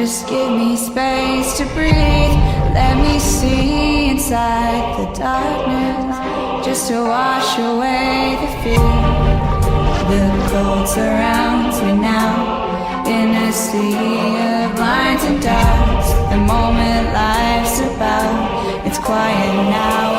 Just give me space to breathe. Let me see inside the darkness, just to wash away the fear. The cold surrounds me now, in a sea of lines and doubts. The moment life's about, it's quiet now.